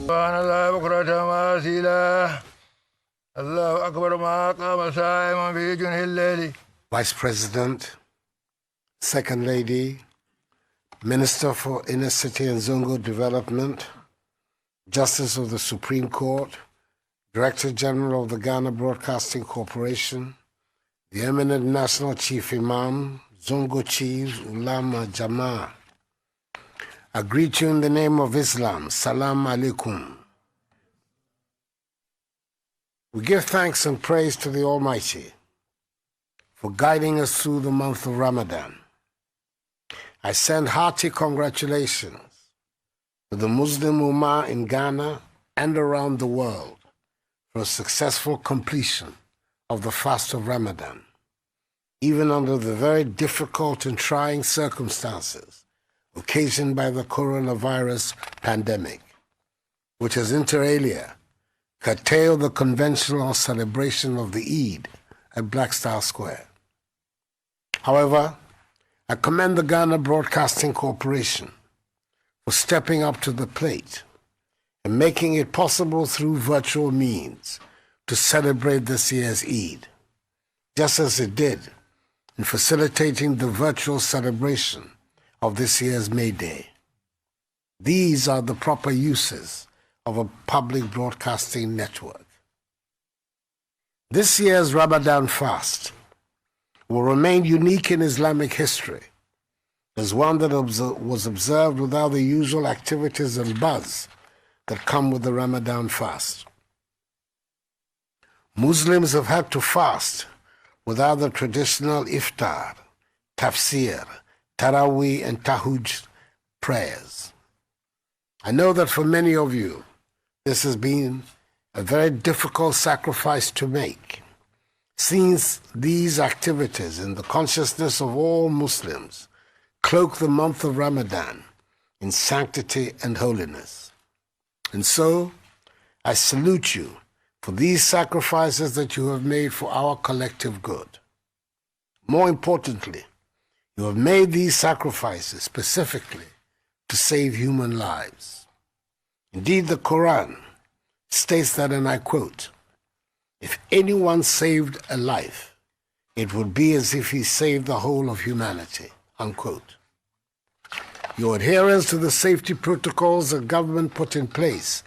سبحان الله بكرة وأصيلا الله أكبر ما قام صائما في جنه الليل. Vice President, Second Lady, Minister for Inner City and Zongo Development, Justice of the Supreme Court, Director General of the Ghana Broadcasting Corporation, the eminent National Chief Imam, Zongo Chiefs, Ulama Jama, I greet you in the name of Islam. Salam alaikum. We give thanks and praise to the Almighty for guiding us through the month of Ramadan. I send hearty congratulations to the Muslim Ummah in Ghana and around the world for a successful completion of the fast of Ramadan, even under the very difficult and trying circumstances occasioned by the coronavirus pandemic, which has inter alia curtailed the conventional celebration of the Eid at Black Star Square. However, I commend the Ghana Broadcasting Corporation for stepping up to the plate and making it possible through virtual means to celebrate this year's Eid, just as it did in facilitating the virtual celebration of this year's May Day. These are the proper uses of a public broadcasting network. This year's Ramadan fast will remain unique in Islamic history as one that was observed without the usual activities and buzz that come with the Ramadan fast. Muslims have had to fast without the traditional iftar, tafsir, Taraweeh and Tahajjud prayers. I know that for many of you, this has been a very difficult sacrifice to make, since these activities in the consciousness of all Muslims cloak the month of Ramadan in sanctity and holiness. And so, I salute you for these sacrifices that you have made for our collective good. More importantly, you have made these sacrifices specifically to save human lives. Indeed, the Quran states that, and I quote, "If anyone saved a life, it would be as if he saved the whole of humanity," unquote. Your adherence to the safety protocols the government put in place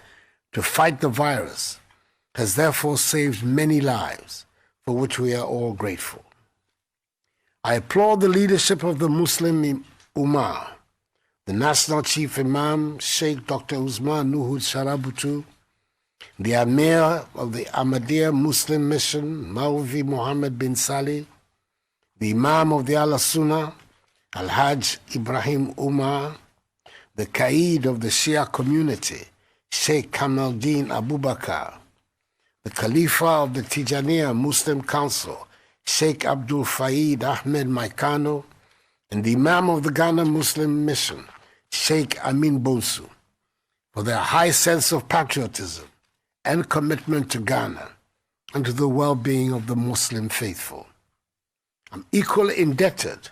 to fight the virus has therefore saved many lives, for which we are all grateful. I applaud the leadership of the Muslim Ummah, the National Chief Imam, Sheikh Dr. Usman Nuhud Sharabutu, the Amir of the Ahmadiyya Muslim Mission, Maulvi Muhammad bin Salih, the Imam of the Al-Sunnah, Al-Hajj Ibrahim Umar, the Qaid of the Shia community, Sheikh Kamaldeen Abu Bakr, the Khalifa of the Tijaniya Muslim Council, Sheikh Abdul Faid Ahmed Maikano, and the Imam of the Ghana Muslim Mission, Sheikh Amin Bonsu, for their high sense of patriotism and commitment to Ghana and to the well-being of the Muslim faithful. I'm equally indebted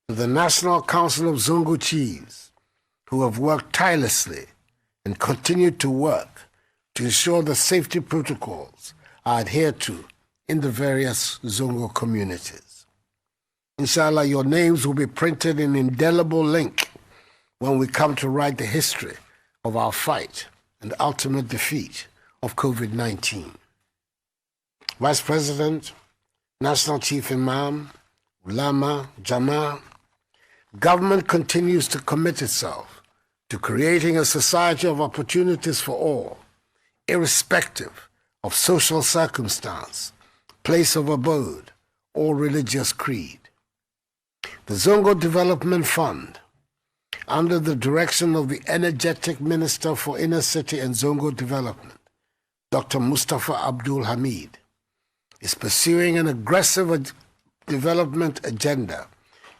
to the National Council of Zongo Chiefs, who have worked tirelessly and continue to work to ensure the safety protocols are adhered to in the various Zongo communities. Inshallah, your names will be printed in indelible ink when we come to write the history of our fight and ultimate defeat of COVID-19. Vice President, National Chief Imam, Ulama, Jama, government continues to commit itself to creating a society of opportunities for all, irrespective of social circumstance, place of abode, or religious creed. The Zongo Development Fund, under the direction of the energetic Minister for Inner City and Zongo Development, Dr. Mustafa Abdul Hamid, is pursuing an aggressive development agenda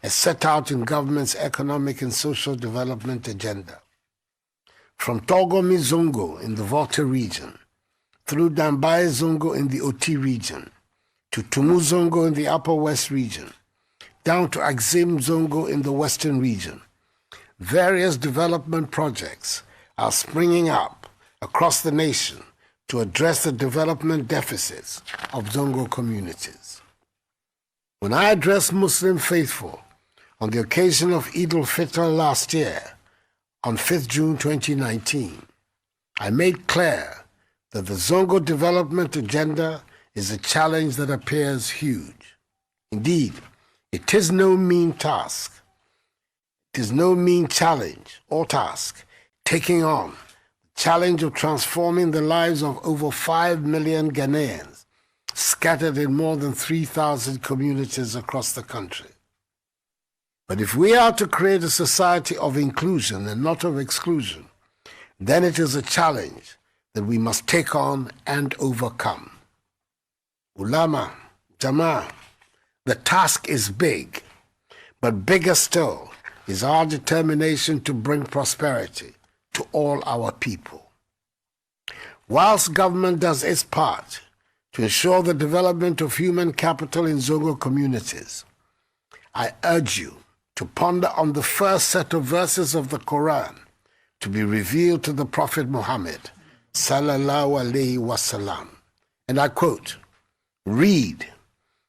as set out in government's economic and social development agenda. From Togomi Zongo in the Volta region, through Dambaye Zongo in the Oti region, to Tumu Zongo in the Upper West region, down to Axim Zongo in the Western region, various development projects are springing up across the nation to address the development deficits of Zongo communities. When I addressed Muslim faithful on the occasion of Eid al-Fitr last year, on 5th June 2019, I made clear that the Zongo development agenda is a challenge that appears huge. Indeed, it is no mean task. It is no mean challenge or task taking on the challenge of transforming the lives of over 5 million Ghanaians scattered in more than 3,000 communities across the country. But if we are to create a society of inclusion and not of exclusion, then it is a challenge that we must take on and overcome. Ulama, Jama, the task is big, but bigger still is our determination to bring prosperity to all our people. Whilst government does its part to ensure the development of human capital in Zongo communities, I urge you to ponder on the first set of verses of the Quran to be revealed to the Prophet Muhammad, sallallahu alaihi wasallam. And I quote, "Read,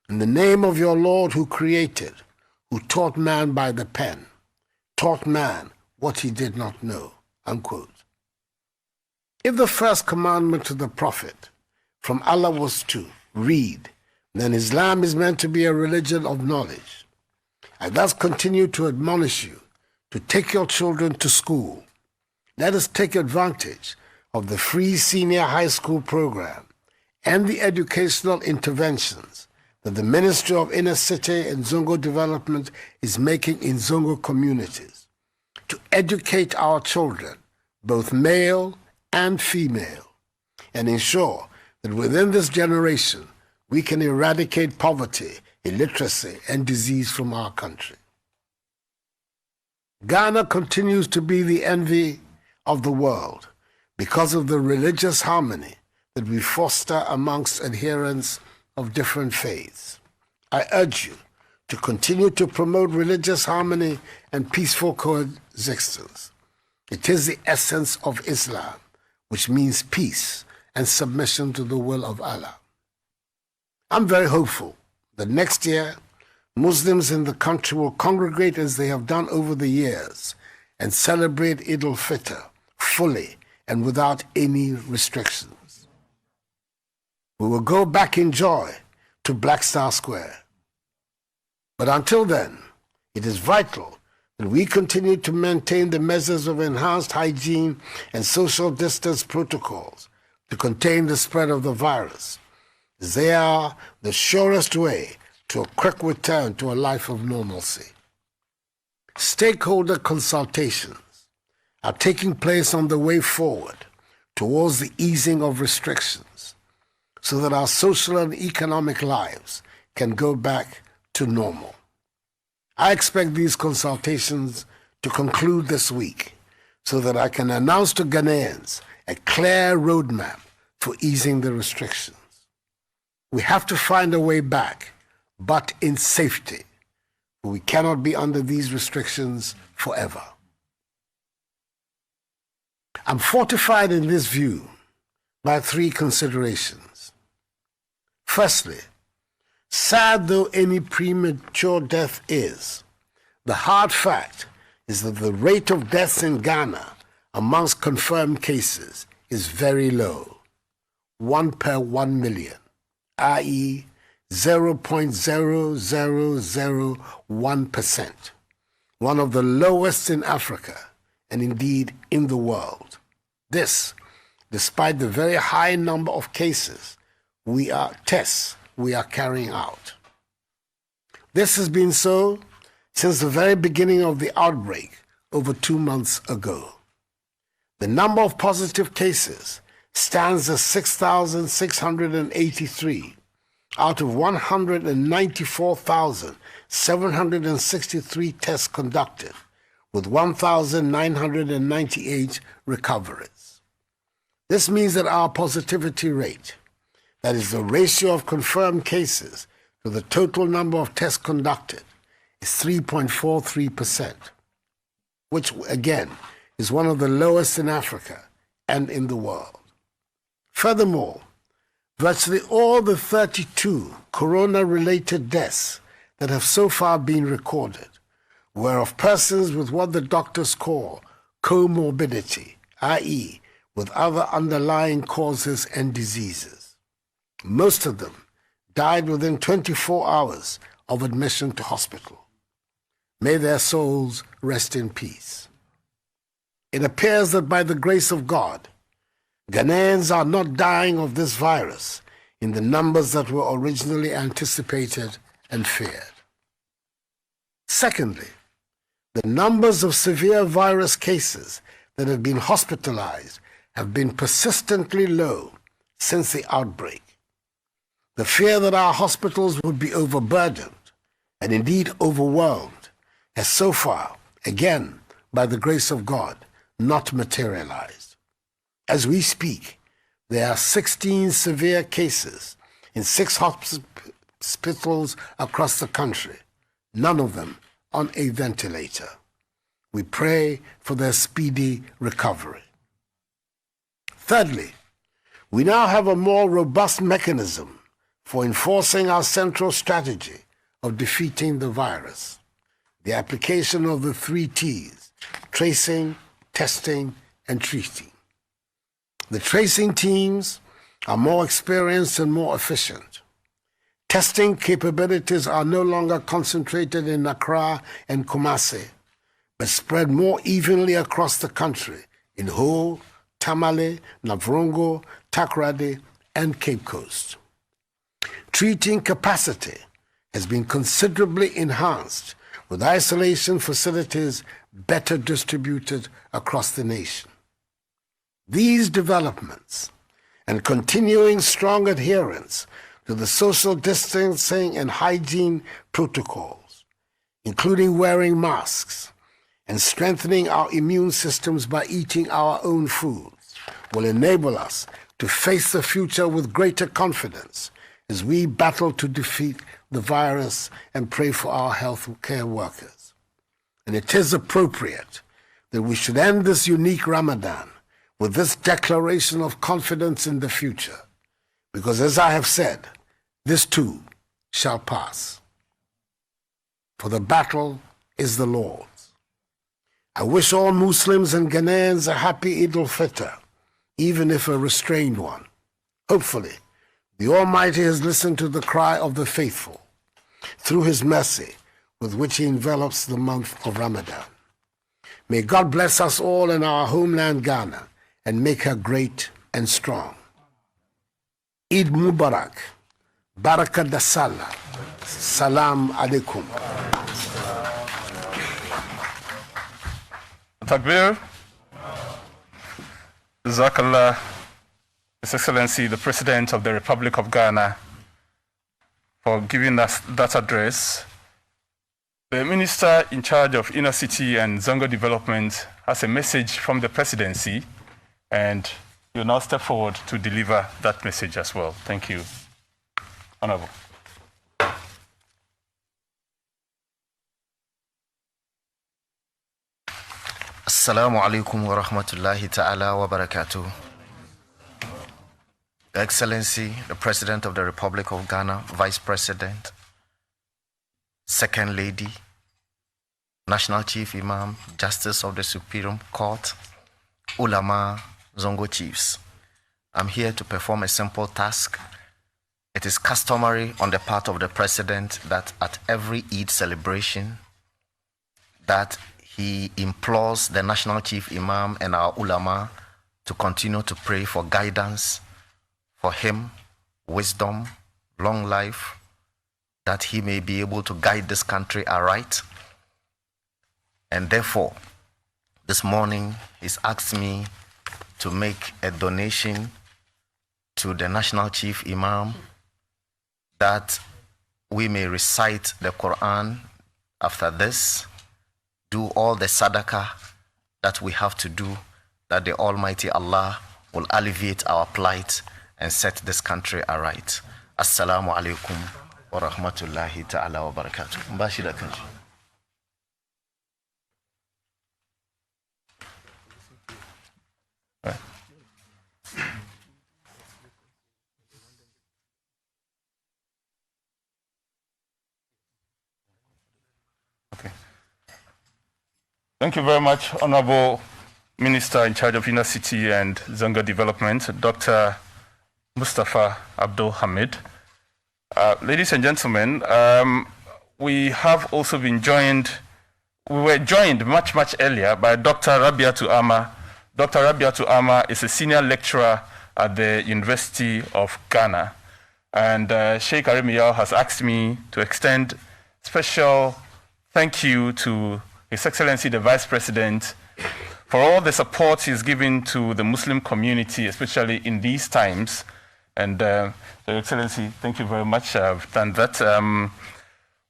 in the name of your Lord who created, who taught man by the pen, taught man what he did not know," unquote. If the first commandment to the Prophet from Allah was to read, then Islam is meant to be a religion of knowledge. I thus continue to admonish you to take your children to school. Let us take advantage of the free senior high school program and the educational interventions that the Ministry of Inner City and Zongo Development is making in Zongo communities to educate our children, both male and female, and ensure that within this generation we can eradicate poverty, illiteracy, and disease from our country. Ghana continues to be the envy of the world because of the religious harmony that we foster amongst adherents of different faiths. I urge you to continue to promote religious harmony and peaceful coexistence. It is the essence of Islam, which means peace and submission to the will of Allah. I'm very hopeful that next year, Muslims in the country will congregate as they have done over the years and celebrate Eid al-Fitr fully and without any restrictions. We will go back in joy to Black Star Square. But until then, it is vital that we continue to maintain the measures of enhanced hygiene and social distance protocols to contain the spread of the virus. They are the surest way to a quick return to a life of normalcy. Stakeholder consultations are taking place on the way forward towards the easing of restrictions so that our social and economic lives can go back to normal. I expect these consultations to conclude this week so that I can announce to Ghanaians a clear roadmap for easing the restrictions. We have to find a way back, but in safety. We cannot be under these restrictions forever. I'm fortified in this view by three considerations. Firstly, sad though any premature death is, the hard fact is that the rate of deaths in Ghana amongst confirmed cases is very low, 1 per 1 million, i.e., 0.0001%, one of the lowest in Africa and indeed in the world. This, despite the very high number of cases tests we are carrying out. This has been so since the very beginning of the outbreak over 2 months ago. The number of positive cases stands at 6,683 out of 194,763 tests conducted, with 1,998 recoveries. This means that our positivity rate, that is the ratio of confirmed cases to the total number of tests conducted, is 3.43%, which again is one of the lowest in Africa and in the world. Furthermore, virtually all the 32 corona-related deaths that have so far been recorded were of persons with what the doctors call comorbidity, i.e., with other underlying causes and diseases. Most of them died within 24 hours of admission to hospital. May their souls rest in peace. It appears that by the grace of God, Ghanaians are not dying of this virus in the numbers that were originally anticipated and feared. Secondly, the numbers of severe virus cases that have been hospitalized have been persistently low since the outbreak. The fear that our hospitals would be overburdened and indeed overwhelmed has so far, again, by the grace of God, not materialized. As we speak, there are 16 severe cases in 6 hospitals across the country, none of them on a ventilator. We pray for their speedy recovery. Thirdly, we now have a more robust mechanism for enforcing our central strategy of defeating the virus, the application of the 3 T's, tracing, testing, and treating. The tracing teams are more experienced and more efficient. Testing capabilities are no longer concentrated in Accra and Kumasi, but spread more evenly across the country in Ho, Tamale, Navrongo, Takoradi, and Cape Coast. Treating capacity has been considerably enhanced with isolation facilities better distributed across the nation. These developments and continuing strong adherence to the social distancing and hygiene protocols, including wearing masks and strengthening our immune systems by eating our own foods, will enable us to face the future with greater confidence as we battle to defeat the virus and pray for our health care workers. And it is appropriate that we should end this unique Ramadan with this declaration of confidence in the future, because as I have said, this too shall pass. For the battle is the Lord's. I wish all Muslims and Ghanaians a happy Eid al-Fitr, even if a restrained one. Hopefully, the Almighty has listened to the cry of the faithful through His mercy with which He envelops the month of Ramadan. May God bless us all in our homeland Ghana and make her great and strong. Eid Mubarak. Barakat da Salah. Salam alaikum. Takbir. Jazakallah, His Excellency, the President of the Republic of Ghana, for giving us that address. The Minister in charge of Inner City and Zongo Development has a message from the Presidency, and you'll now step forward to deliver that message as well. Thank you. Honorable. Assalamu alaikum wa rahmatullahi ta'ala wa barakatuh. Your Excellency, the President of the Republic of Ghana, Vice President, Second Lady, National Chief Imam, Justice of the Supreme Court, Ulama, Zongo Chiefs. I'm here to perform a simple task. It is customary on the part of the President that at every Eid celebration that he implores the National Chief Imam and our ulama to continue to pray for guidance for him, wisdom, long life, that he may be able to guide this country aright. And therefore, this morning, he's asked me to make a donation to the National Chief Imam that we may recite the Quran after this, do all the sadaqah that we have to do, that the Almighty Allah will alleviate our plight and set this country aright. Assalamu alaikum wa rahmatullahi ta'ala wa barakatuh. Mbashira Kanji. Okay. Thank you very much, Honorable Minister in charge of Inner City and Zonga Development, Dr. Mustafa Abdul Hamid. Ladies and gentlemen, we have also been joined, we were joined much earlier by Dr. Rabiatu Ama. Dr. Rabiatu Ama is a senior lecturer at the University of Ghana. And Sheikh Arimiyahu has asked me to extend special thank you to His Excellency the Vice President for all the support he's given to the Muslim community, especially in these times. And Your Excellency, thank you very much. I've done that.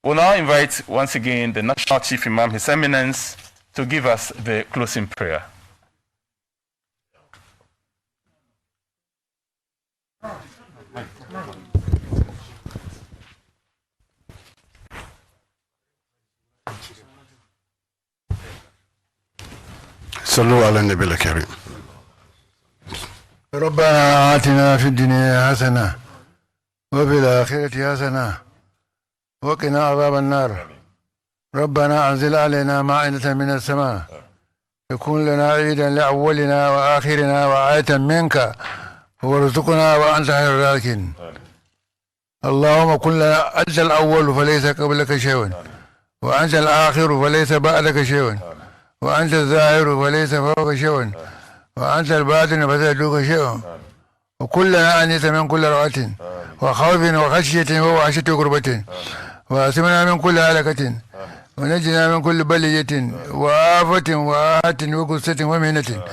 We'll now invite once again the National Chief Imam, His Eminence, to give us the closing prayer. صلوا على النبي الكريم. ربنا آتنا في الدنيا حسنة وفي الآخرة حسنة وقنا عذاب النار. ربنا أنزل علينا مائدة من السماء يكون لنا عيدا لأولنا وآخرنا وآية منك وارزقنا وأنت خير الرازقين. اللهم كن لنا أنت الأول فليس قبلك شيء وأنت الآخر فليس بعدك شيء وأنت الظاهر فليس فوق شيء وأنت الباطن فليس دونك شيء وكلنا أنيس من كل روعة وخوف وخشية ووحشة وقربة وأسمنا من كل هلكة ونجنا من كل بلية وآفة وآهة وقصة ومهنة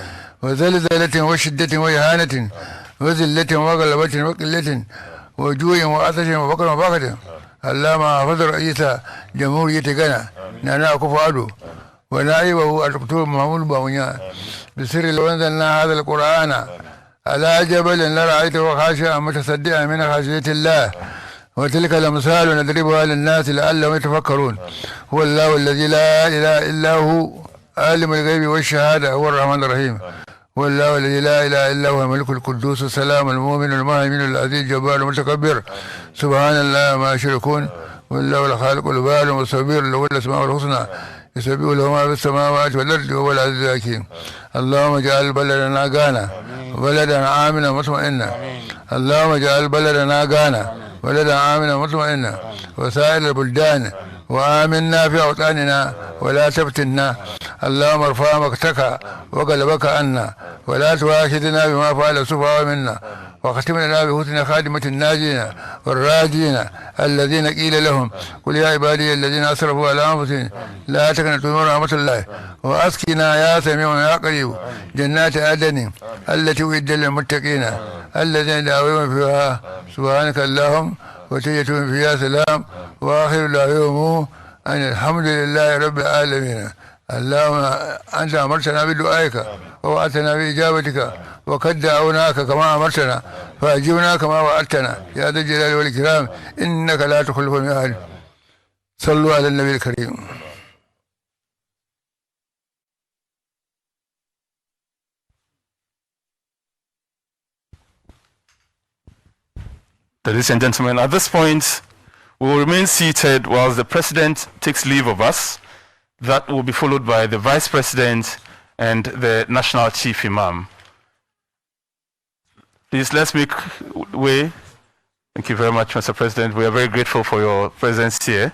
وزلزلة وشدة وإهانة وذلة وغلبة وقلة وجوع وعطش وفقر وفقر. اللهم احفظ رئيس جمهورية غانا نانا أكوفو أدو ونائبه الدكتور محمود باونيا بسر لو أنزلنا هذا القرآن على جبل لرأيته خاشعا متصدعا من خشية الله وتلك الأمثال نضربها للناس لعلهم يتفكرون. هو الله الذي لا إله إلا هو عالم الغيب والشهادة هو الرحمن الرحيم. هو الله الذي لا إله إلا هو الملك القدوس السلام المؤمن المهيمن العزيز الجبار المتكبر سبحان الله ما يشركون. والله الخالق البارئ والصبير له الأسماء الحسنى يسبح له ما في السماوات والأرض وهو العزيز الحكيم. اللهم اجعل بلدنا غانا بلدا آمنا مطمئنا. اللهم اجعل بلدنا غانا بلدا آمنا مطمئنا وسائر البلدان وآمنا في أوطاننا ولا تفتنا. اللهم ارفع مقتك وقلبك عنا ولا تواخذنا بما فعل السفهاء منا واختم لنا بحسن خادمة الناجين والراجين الذين قيل لهم قل يا عبادي الذين أسرفوا على أنفسهم لا تقنطوا من رحمة الله وأسقنا يا سميع يا قريب جنات عدن التي أعدت للمتقين الذين دعوهم فيها سبحانك اللهم وتحيتهم فيها سلام وآخر دعواهم أن الحمد لله رب العالمين. اللهم أنت أمرتنا بدعائك ووعدتنا بإجابتك وقد دعوناك كما أمرتنا فأجبنا كما وعدتنا يا ذا الجلال والإكرام إنك لا تخلف الميعاد. صلوا على النبي الكريم. Ladies and gentlemen, at this point, we will remain seated whilst the President takes leave of us. That will be followed by the Vice President and the National Chief Imam. Please, let's make way. Thank you very much, Mr. President. We are very grateful for your presence here.